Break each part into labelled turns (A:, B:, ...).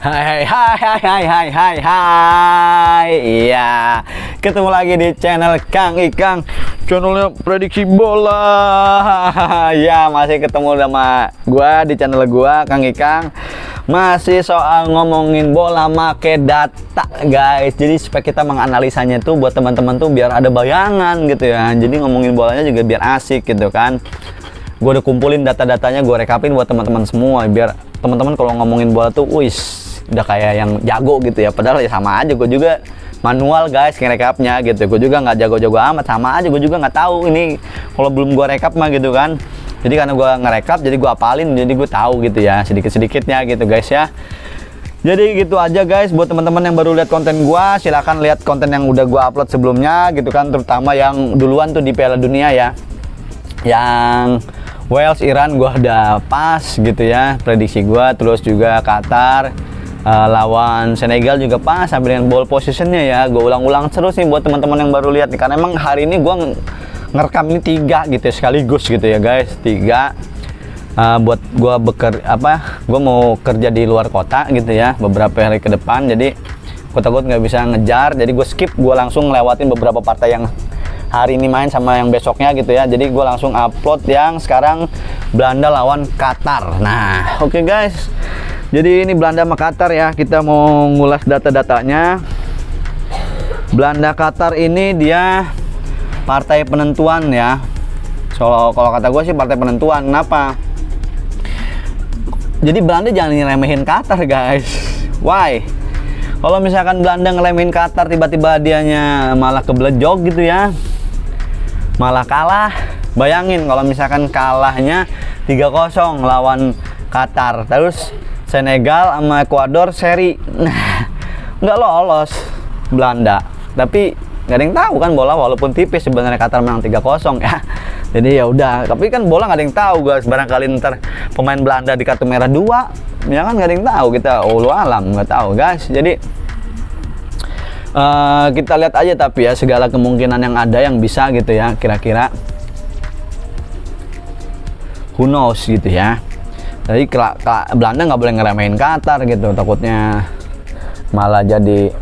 A: Hai. Iya, ketemu lagi di channel Kang Ikang, channelnya prediksi bola. Ya, masih ketemu sama gua di channel gua Kang Ikang. Masih soal ngomongin bola make data, guys. Jadi supaya kita menganalisanya tuh buat teman-teman tuh biar ada bayangan gitu ya. Jadi ngomongin bolanya juga biar asik gitu kan. Gue udah kumpulin data-datanya, gue rekapin buat teman-teman semua biar teman-teman kalau ngomongin bola tuh udah kayak yang jago gitu ya. Padahal ya sama aja, gue juga manual guys ngerekapnya gitu. Gue juga nggak jago-jago amat, sama aja gue juga nggak tahu ini kalau belum gue rekap mah gitu kan. Jadi karena gue ngerekap jadi gue apalin, jadi gue tahu gitu ya sedikit-sedikitnya gitu guys ya. Jadi gitu aja guys, buat teman-teman yang baru lihat konten gue, silahkan lihat konten yang udah gue upload sebelumnya gitu kan, terutama yang duluan tuh di Piala Dunia ya, yang Wales, Iran gue udah pas gitu ya prediksi gue. Terus juga Qatar lawan Senegal juga pas sampai dengan ball positionnya ya. Gue ulang-ulang terus nih buat teman-teman yang baru lihat nih, karena emang hari ini gue ngerekam ini 3 gitu ya, sekaligus gitu ya guys, 3 buat gue gue mau kerja di luar kota gitu ya beberapa hari ke depan. Jadi gue takut nggak bisa ngejar, jadi gue skip, gue langsung ngelewatin beberapa partai yang hari ini main sama yang besoknya gitu ya. Jadi gue langsung upload yang sekarang Belanda lawan Qatar. Nah oke guys, jadi ini Belanda sama Qatar ya, kita mau ngulas data-datanya. Belanda Qatar ini dia partai penentuan ya. Kalau kata gue sih partai penentuan. Kenapa? Jadi Belanda jangan ngeremehin Qatar guys. Why? Kalau misalkan Belanda ngeremehin Qatar, tiba-tiba dianya malah keblejok gitu ya, malah kalah. Bayangin kalau misalkan kalahnya 3-0 lawan Qatar, terus Senegal sama Ekuador seri, nah nggak lolos Belanda. Tapi nggak ada yang tahu kan bola, walaupun tipis sebenarnya Qatar menang 3-0 ya. Jadi ya udah, tapi kan bola nggak ada yang tahu guys. Barangkali ntar pemain Belanda di kartu merah 2 ya kan, nggak ada yang tahu, kita ulu alam nggak tahu guys. Jadi kita lihat aja, tapi ya segala kemungkinan yang ada yang bisa gitu ya, kira-kira who knows gitu ya. Jadi Belanda nggak boleh ngeremehin Qatar gitu, takutnya malah jadi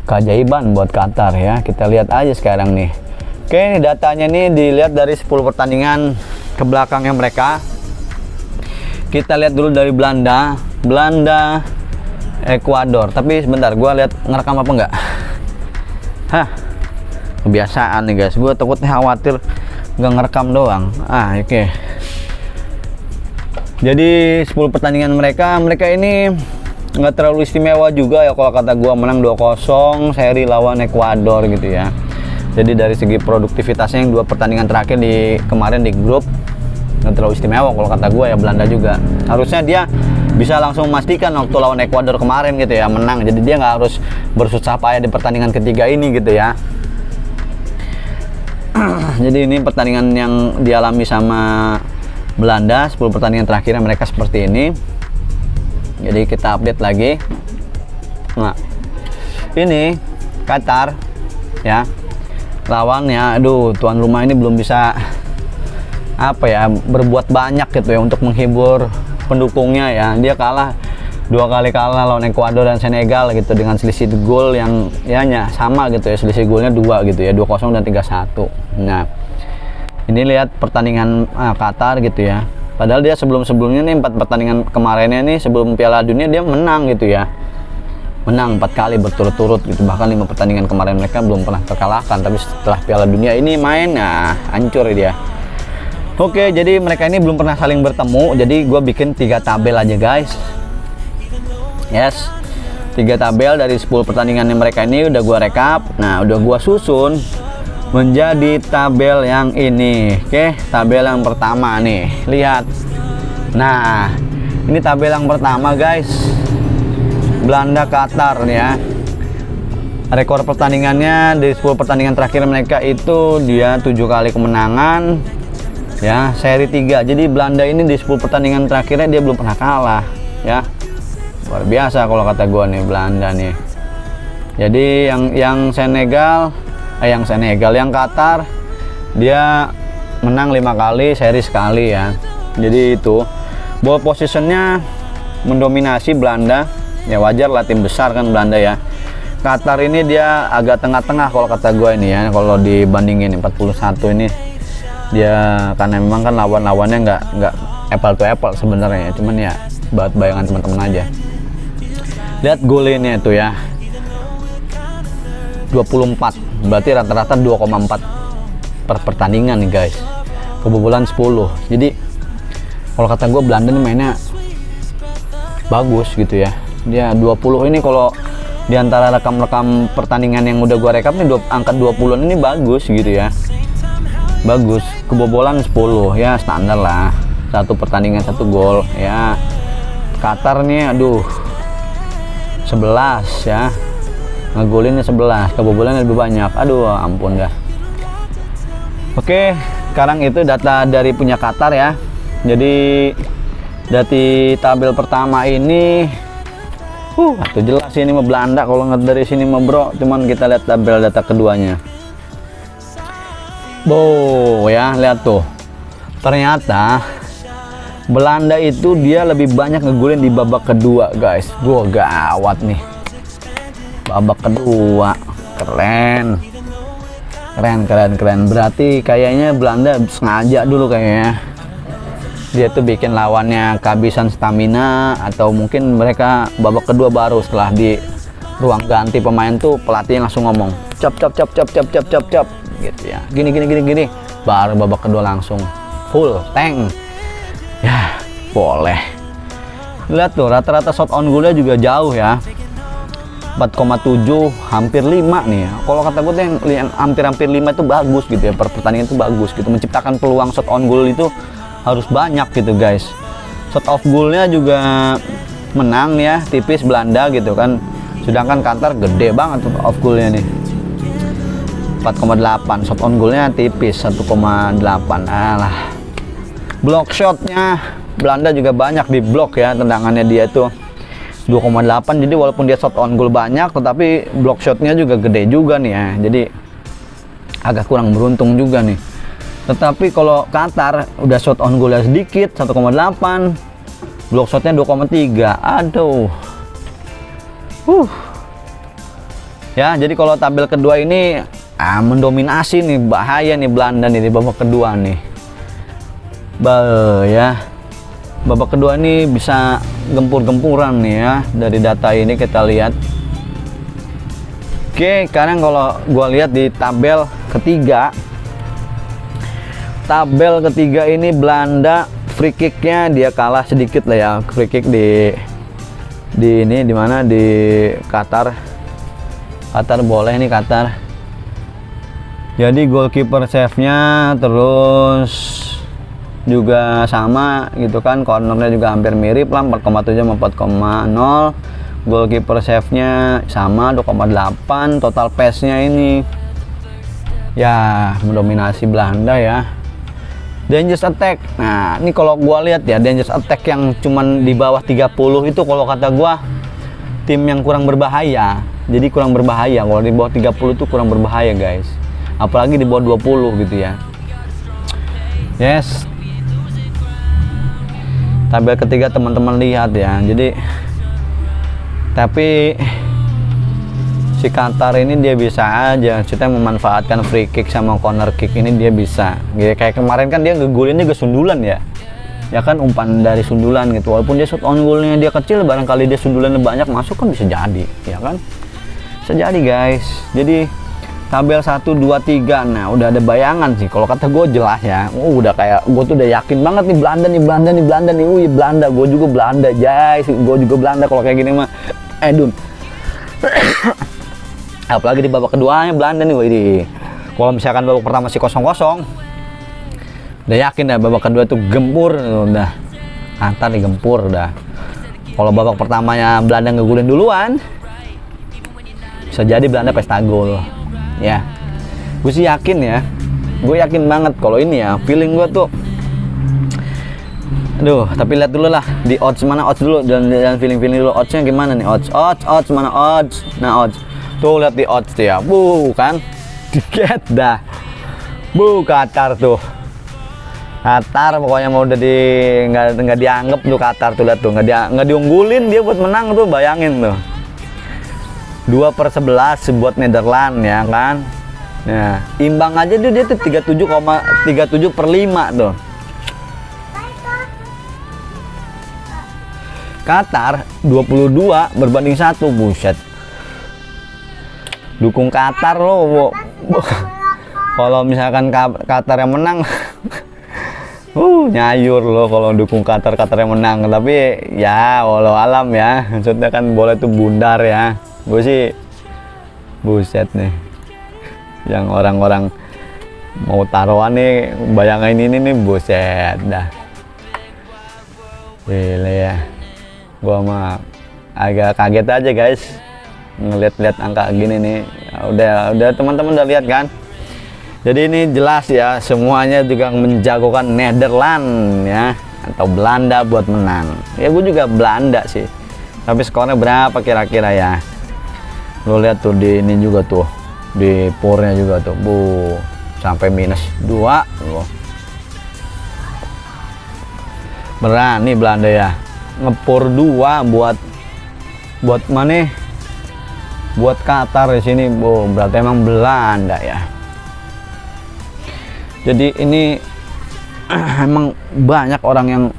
A: keajaiban buat Qatar ya. Kita lihat aja sekarang nih. Oke, ini datanya nih dilihat dari 10 pertandingan ke belakangnya mereka. Kita lihat dulu dari Belanda Ekuador. Tapi sebentar, gue lihat ngerekam apa enggak. Kebiasaan nih guys, gue takutnya khawatir nggak ngerekam doang. Oke. Jadi 10 pertandingan mereka ini nggak terlalu istimewa juga ya. Kalau kata gue menang 2-0 seri lawan Ekuador gitu ya. Jadi dari segi produktivitasnya yang 2 pertandingan terakhir kemarin di grup nggak terlalu istimewa kalau kata gue ya. Belanda juga harusnya dia bisa langsung memastikan waktu lawan Ekuador kemarin gitu ya, menang. Jadi dia nggak harus bersusah payah di pertandingan ketiga ini gitu ya. Jadi ini pertandingan yang dialami sama Belanda, 10 pertandingan terakhirnya mereka seperti ini. Jadi kita update lagi. Nah ini Qatar ya lawannya, aduh tuan rumah ini belum bisa berbuat banyak gitu ya untuk menghibur pendukungnya ya. Dia kalah 2 kali lawan Ekuador dan Senegal gitu dengan selisih gol yang sama gitu ya, selisih golnya 2 gitu ya, 2-0 dan 3-1. Nah ini lihat pertandingan Qatar gitu ya, padahal dia sebelumnya nih 4 pertandingan kemarinnya nih sebelum Piala Dunia dia menang gitu ya, menang 4 kali berturut-turut gitu. Bahkan 5 pertandingan kemarin mereka belum pernah terkalahkan, tapi setelah Piala Dunia ini main, hancur dia. Oke, jadi mereka ini belum pernah saling bertemu. Jadi gue bikin 3 tabel aja guys. Yes, 3 tabel dari 10 pertandingan yang mereka ini udah gue rekap. Nah udah gue susun menjadi tabel yang ini. Oke, tabel yang pertama nih, lihat. Nah ini tabel yang pertama guys, Belanda Qatar nih ya. Rekor pertandingannya di 10 pertandingan terakhir mereka itu dia 7 kali kemenangan ya, seri 3. Jadi Belanda ini di 10 pertandingan terakhirnya dia belum pernah kalah ya. Luar biasa kalau kata gua nih Belanda nih. Jadi yang Qatar dia menang 5 kali, seri sekali ya. Jadi itu ball positionnya mendominasi Belanda. Ya wajar lah, tim besar kan Belanda ya. Qatar ini dia agak tengah-tengah kalau kata gue ini ya. Kalau dibandingin 41 ini dia, karena memang kan lawan-lawannya nggak apple to apple sebenarnya, cuman ya buat bayangan teman-teman aja. Lihat golnya itu ya, 24, berarti rata-rata 2,4 per pertandingan nih guys, kebobolan 10. Jadi kalau kata gue Belanda nih mainnya bagus gitu ya. Dia 20 ini kalau diantara rekam-rekam pertandingan yang udah gue rekap nih, angka 20 ini bagus gitu ya, bagus. Kebobolan 10 ya standar lah, satu pertandingan 1 gol ya. Qatar nih aduh 11 ya, ngegolinnya 11, kebobolannya lebih banyak, aduh ampun dah. Oke, sekarang itu data dari punya Qatar ya. Jadi dari tabel pertama ini atau jelas ini mah Belanda kalau nggak dari sini mah bro. Cuman kita lihat tabel data keduanya. Ya lihat tuh, ternyata Belanda itu dia lebih banyak ngegolin di babak kedua guys. Gawat nih babak kedua, keren. Berarti kayaknya Belanda sengaja dulu kayaknya, dia tuh bikin lawannya kehabisan stamina, atau mungkin mereka babak kedua baru setelah di ruang ganti pemain tuh pelatihnya langsung ngomong cap gitu ya, gini, baru babak kedua langsung full tank ya. Boleh lihat tuh rata-rata shot on goalnya juga jauh ya, 4,7 hampir 5 nih ya. Kalau kata gue yang hampir 5 itu bagus gitu ya, per pertandingan itu bagus gitu, menciptakan peluang shot on goal itu harus banyak gitu guys. Shot off goalnya juga menang ya, tipis Belanda gitu kan, sedangkan Qatar gede banget shot off goalnya nih, 4,8. shot on goalnya tipis 1,8. Alah, block shotnya Belanda juga banyak di blok ya, tendangannya dia tuh 2,8. jadi walaupun dia shot on goal banyak, tetapi block shotnya juga gede juga nih ya, jadi agak kurang beruntung juga nih. Tetapi kalau Qatar udah shot on goalnya sedikit 1,8, block shotnya 2,3. Aduh ya, jadi kalau tabel kedua ini mendominasi nih, bahaya nih Belanda nih di babak kedua nih ya. Babak kedua ini bisa gempur-gempuran nih ya, dari data ini kita lihat. Oke, sekarang kalau gua lihat di tabel ketiga ini Belanda free kicknya dia kalah sedikit lah ya, free kick di mana di Qatar boleh nih Qatar. Jadi goalkeeper save-nya terus juga sama gitu kan, cornernya juga hampir mirip lah, 4,7 sama 4,0. Goalkeeper save-nya sama 2,8. Total pass-nya ini ya mendominasi Belanda ya. Dangerous attack, nah ini kalau gua lihat ya, dangerous attack yang cuman di bawah 30 itu kalau kata gua tim yang kurang berbahaya. Jadi kurang berbahaya kalau di bawah 30 itu kurang berbahaya guys, apalagi di bawah 20 gitu ya. Yes, tabel ketiga teman-teman lihat ya. Jadi tapi si Qatar ini dia bisa aja kita memanfaatkan free kick sama corner kick ini, dia bisa kayak kemarin kan dia ngegolinnya juga sundulan ya kan, umpan dari sundulan gitu. Walaupun dia shot on goalnya dia kecil, barangkali dia sundulannya banyak masuk kan bisa jadi ya kan, bisa jadi guys. Jadi tabel 1, 2, 3 nah udah ada bayangan sih kalau kata gue jelas ya. Udah kayak gue tuh udah yakin banget nih Belanda nih. Belanda, gue juga Belanda guys, gue juga Belanda kalau kayak gini mah Dun. Apalagi di babak keduanya Belanda nih, kalau misalkan babak pertama masih 0-0 udah yakin dah babak kedua tuh gempur, udah Qatar nih gempur udah. Kalau babak pertamanya Belanda ngegulin duluan, bisa jadi Belanda pesta gol ya. Gue sih yakin ya, gue yakin banget kalau ini ya, feeling gue tuh. Aduh, tapi lihat dulu lah di odds, mana odds dulu, dan feeling dulu oddsnya gimana nih, odds mana odds. Nah odds tuh, lihat di odds tuh ya, kan tiket dah Qatar tuh Qatar pokoknya mau udah nggak dianggap tuh Qatar tuh, lihat tuh nggak diunggulin dia buat menang tuh, bayangin tuh. 2/11 buat Nederland ya kan. Nah, imbang aja dia tuh 37,37/5 tuh. Qatar 22 berbanding 1, buset. Dukung Qatar lo. Kalau misalkan Qatar yang menang nyayur lo kalau dukung Qatar yang menang. Tapi ya walau alam ya, maksudnya kan bola itu bundar ya. Gue sih buset nih, yang orang-orang mau taruhan nih bayangin ini nih, buset dah. Gila ya, gua mah agak kaget aja guys ngeliat-liat angka gini nih. Udah teman-teman udah lihat kan. Jadi ini jelas ya, semuanya juga menjagokan Nederland ya, atau Belanda buat menang. Ya gue juga Belanda sih. Tapi skornya berapa kira-kira ya? Lo lihat tuh di ini juga tuh, di purnya juga tuh, sampai -2 loh. Berani Belanda ya, ngepur 2 buat mana? Buat Qatar di sini, berarti emang Belanda ya. Jadi ini emang banyak orang yang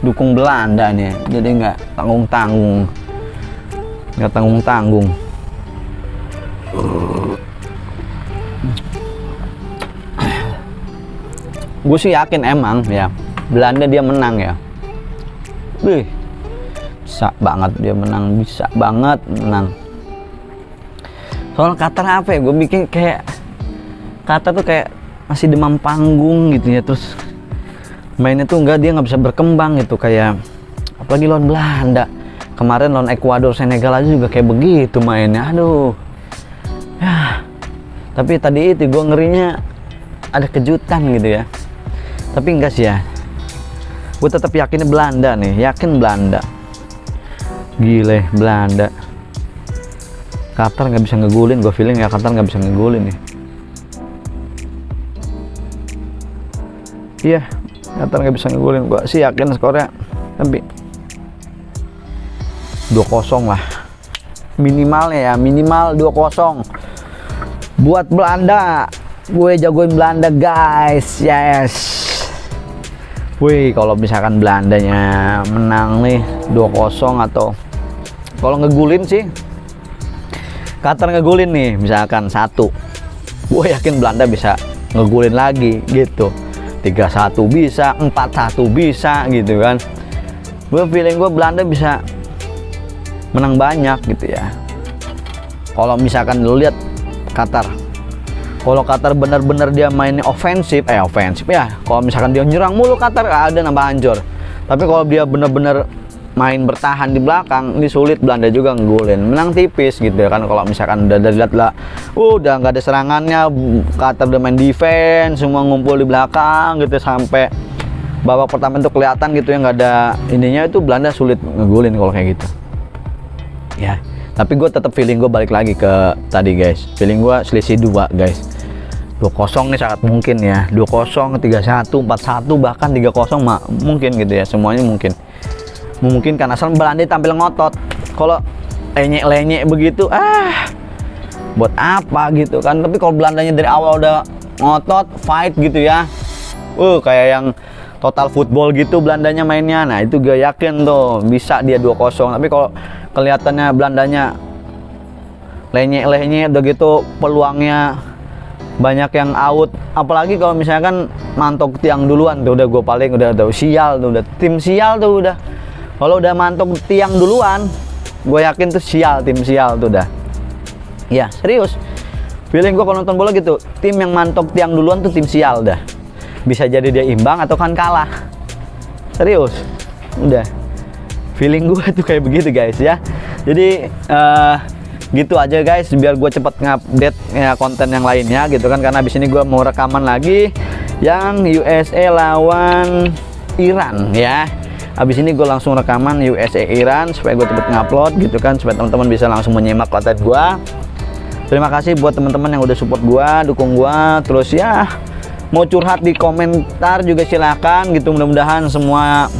A: dukung Belanda nih, jadi nggak tanggung-tanggung. Gue sih yakin emang ya Belanda dia menang ya. Bisa banget dia menang, bisa banget menang. Soal Qatar apa ya, gue bikin kayak Qatar tuh kayak masih demam panggung gitu ya, terus mainnya tuh dia nggak bisa berkembang gitu, kayak apalagi lawan Belanda kemarin, lawan Ekuador, Senegal aja juga kayak begitu mainnya. Aduh ya, tapi tadi itu gue ngerinya ada kejutan gitu ya, tapi enggak sih ya, gue tetap yakin Belanda nih, yakin Belanda. Gile Belanda. Qatar nggak bisa ngegulin, gue feeling ya Qatar nggak bisa ngegulin nih. Iya, Qatar nggak bisa ngegulin, gue sih yakin skornya tapi 2-0 lah minimalnya ya, minimal 2-0 buat Belanda. Gue jagoin Belanda guys, yes. Wih, kalau misalkan Belandanya menang nih 2-0, atau kalau ngegulin sih Qatar ngegulin nih misalkan 1, gue yakin Belanda bisa ngegulin lagi gitu, 3-1 bisa, 4-1 bisa gitu kan. Gue feeling gue Belanda bisa menang banyak gitu ya. Kalau misalkan lu lihat Qatar, kalau Qatar benar-benar dia mainnya ofensif ya, kalau misalkan dia nyerang mulu Qatar ada nambah hancur. Tapi kalau dia benar-benar main bertahan di belakang, ini sulit Belanda juga ngegolin, menang tipis gitu ya kan. Kalau misalkan udah lihat lah, udah nggak ada serangannya, Qatar udah main defense, semua ngumpul di belakang gitu sampai babak pertama itu kelihatan gitu ya, nggak ada ininya, itu Belanda sulit ngegolin kalau kayak gitu ya. Tapi gue tetap feeling gue balik lagi ke tadi guys, feeling gue selisih 2 guys. 2-0 nih sangat mungkin ya, 2-0, 3-1, 4-1, bahkan 3-0 mungkin gitu ya, semuanya mungkin memungkinkan asal Belanda tampil ngotot. Kalau lenyek-lenyek begitu buat apa gitu kan. Tapi kalau Belandanya dari awal udah ngotot, fight gitu ya, kayak yang total football gitu Belandanya mainnya, nah itu gue yakin tuh bisa dia 2-0. Tapi kalau kelihatannya Belandanya lenyek-lenyek udah gitu, peluangnya banyak yang out, apalagi kalau misalkan mantok tiang duluan tuh udah gue paling udah sial tuh, udah tim sial tuh udah. Kalau udah mantok tiang duluan, gue yakin tuh sial, tim sial tuh udah. Ya serius, feeling gue kalau nonton bola gitu, tim yang mantok tiang duluan tuh tim sial dah. Bisa jadi dia imbang atau kan kalah. Serius, udah. Feeling gue tuh kayak begitu guys ya. Jadi gitu aja guys, biar gue cepet ngupdate ya konten yang lainnya gitu kan, karena abis ini gue mau rekaman lagi yang USA lawan Iran ya. Abis ini gue langsung rekaman USA Iran supaya gue cepet ngupload gitu kan, supaya teman-teman bisa langsung menyimak konten gue. Terima kasih buat teman-teman yang udah support gue, dukung gue terus ya. mau curhat di komentar juga silakan gitu. Mudah-mudahan semua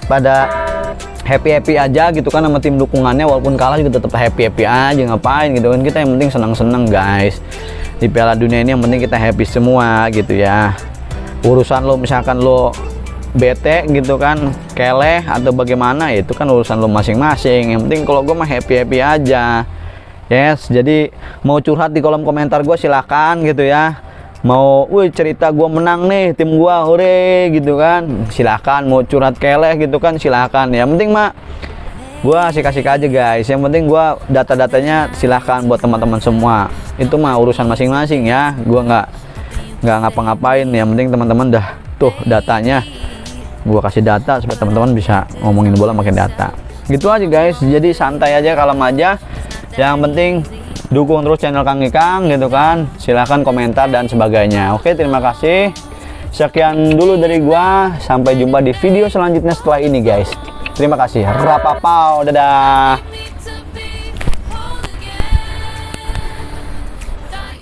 A: pada happy aja gitu kan sama tim dukungannya, walaupun kalah juga tetap happy aja, ngapain gitu kan, kita yang penting senang-senang guys. Di Piala Dunia ini yang penting kita happy semua gitu ya. Urusan lo misalkan lo bete gitu kan, keleh atau bagaimana, itu kan urusan lo masing-masing. Yang penting kalau gue mah happy aja. Yes, jadi mau curhat di kolom komentar gue silakan gitu ya. Mau cerita gue menang nih, tim gue hore gitu kan, silakan. Mau curhat keleh gitu kan silakan. Yang penting mah gue kasih aja guys. Yang penting gue data-datanya silakan buat teman-teman semua. Itu mah urusan masing-masing ya. Gue nggak ngapa-ngapain. Yang penting teman-teman dah tuh datanya, gue kasih data supaya teman-teman bisa ngomongin bola pakai data. Gitu aja guys. Jadi santai aja, kalem aja. Yang penting dukung terus channel Kang Ikang gitu kan. Silahkan komentar dan sebagainya. Oke, terima kasih. Sekian dulu dari gua. Sampai jumpa di video selanjutnya setelah ini guys. Terima kasih. Rapapau. Dadah.